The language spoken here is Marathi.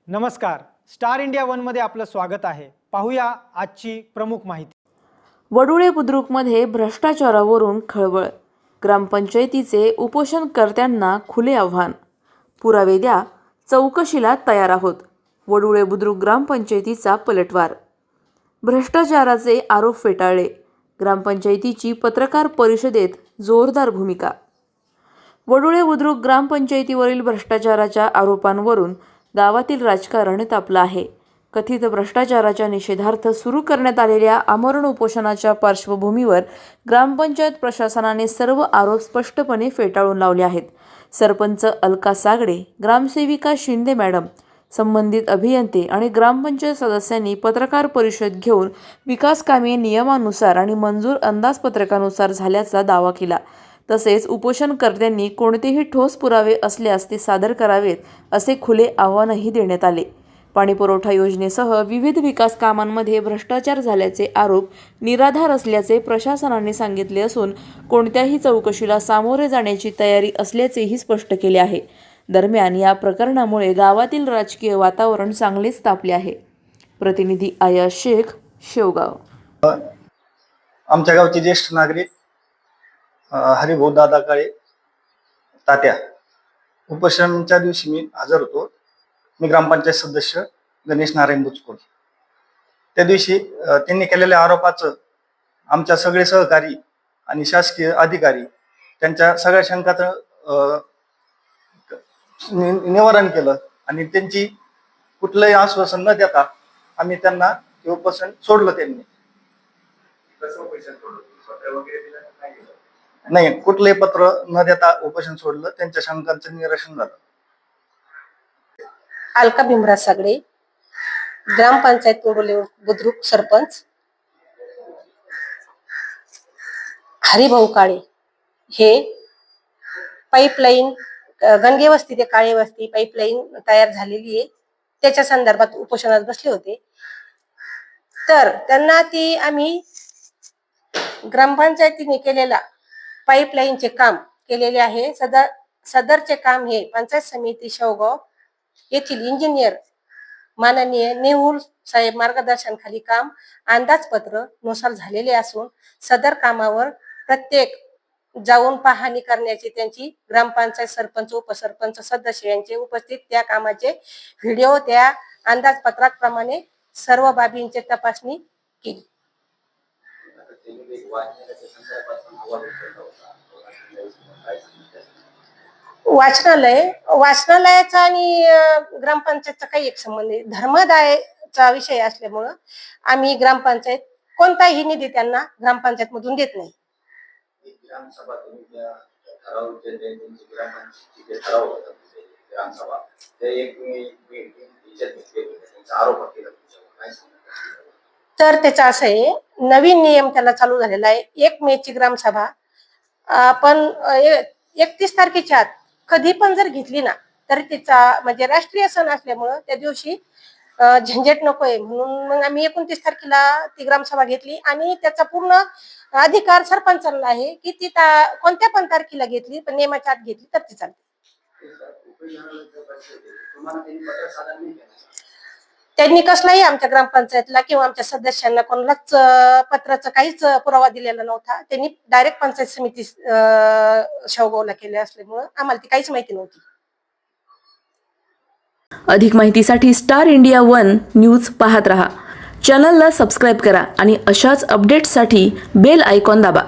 नमस्कार, स्टार इंडिया वन आपलं स्वागत आहे। पाहूया आजची प्रमुख माहिती। वडुळे बुद्रुकमध्ये भ्रष्टाचारावरून खळबळ, ग्रामपंचायतीचे उपोषणकर्त्यांना खुले आव्हान। पुरावे द्या, चौकशीला तयार आहोत। वडुळे बुद्रुक ग्रामपंचायतीचा पलटवार, भ्रष्टाचाराचे आरोप फेटाळले, ग्रामपंचायतीची पत्रकार परिषदेत जोरदार भूमिका। वडुळे बुद्रुक ग्रामपंचायतीवरील भ्रष्टाचाराच्या आरोपांवरून गावातील राजकारण तापलं आहे। कथित भ्रष्टाचाराच्या निषेधार्थ सुरू करण्यात आलेल्या आमरण उपोषणाच्या पार्श्वभूमीवर ग्रामपंचायत प्रशासनाने सर्व आरोप स्पष्टपणे फेटाळून लावले आहेत। सरपंच अलका सागडे, ग्रामसेविका शिंदे मॅडम, संबंधित अभियंते आणि ग्रामपंचायत सदस्यांनी पत्रकार परिषद घेऊन विकास कामे नियमानुसार आणि मंजूर अंदाजपत्रकानुसार झाल्याचा दावा केला। तसेच उपोषणकर्त्यांनी कोणतेही ठोस पुरावे असल्यास ते सादर करावेत असे खुले आव्हानही देण्यात आले। पाणीपुरवठा योजनेसह विविध विकास कामांमध्ये भ्रष्टाचार झाल्याचे आरोप निराधार असल्याचे प्रशासनाने सांगितले असून कोणत्याही चौकशीला सामोरे जाण्याची तयारी असल्याचेही स्पष्ट केले आहे। दरम्यान या प्रकरणामुळे गावातील राजकीय वातावरण चांगलेच तापले आहे। प्रतिनिधी आया शेख, शेवगाव। आमच्या गावचे ज्येष्ठ नागरिक हरिभाऊ दादा काळे तात्या, उपोषणच्या दिवशी मी हजर होतो। मी ग्रामपंचायत सदस्य गणेश नारायण बुचकुल। त्या दिवशी त्यांनी केलेल्या आरोपाचं आमच्या सगळे सहकारी आणि शासकीय अधिकारी त्यांच्या सगळ्या शंकाचं निवारण केलं आणि त्यांची कुठलंही आश्वासन न देता आम्ही त्यांना ते उपोषण सोडलं। त्यांनी नाही, कुठलंही पत्र न देता उपोषण सोडलं, त्यांच्या शंकांचं निरसन झालं। अलका भीमराज सागडे, ग्रामपंचायत वडुळे बुद्रुक सरपंच। हरिभाऊ काळे हे पाईपलाईन गणगे वस्ती ते काळे वस्ती पाईपलाईन तयार झालेली आहे, त्याच्या संदर्भात उपोषणात बसले होते। तर त्यांना ती आम्ही ग्रामपंचायतीने केलेला पाईपलाईनचे काम केलेले आहे। सदरचे काम हे पंचायत समिती शेवगाव येथील इंजिनियर माननीय नेहुल साहेब मार्गदर्शनाखाली काम अंदाजपत्र नुसार झालेले असून सदर कामावर प्रत्येक जाऊन पाहणी करण्याची त्यांची ग्रामपंचायत सरपंच उपसरपंच सदस्य यांचे उपस्थित त्या कामाचे व्हिडिओ त्या अंदाजपत्राप्रमाणे सर्व बाबींची तपासणी केली। वाचनालयाचा आणि ग्रामपंचायतचा काही एक संबंध नाही, धर्मदायचा विषय असल्यामुळं आम्ही ग्रामपंचायत कोणताही निधी त्यांना ग्रामपंचायत मधून देत नाही। तर त्याचं असं आहे, नवीन नियम त्याला चालू झालेला आहे। 1 मेची ग्रामसभा आपण 31 तारखेच्या आत कधी पण जर घेतली ना तर तिचा म्हणजे राष्ट्रीय सण असल्यामुळं त्या दिवशी झंझट नकोय म्हणून मग आम्ही 29 तारखेला ती ग्रामसभा घेतली आणि त्याचा पूर्ण अधिकार सरपंचांना आहे की ती कोणत्या पण तारखेला घेतली पण नियमाच्या आत घेतली तर ती चालते। त्यांनी कसलाही आमच्या ग्रामपंचायतला किंवा आमच्या सदस्यांना कोणालाच पत्राचा काहीच पुरावा दिलेला नव्हता। त्यांनी डायरेक्ट पंचायत समिती शेवगावला केले असल्यामुळे आम्हाला ती काहीच माहिती नव्हती। अधिक माहितीसाठी स्टार इंडिया वन न्यूज पाहत रहा। चॅनलला सबस्क्राईब करा आणि अशाच अपडेट्ससाठी बेल आयकॉन दाबा।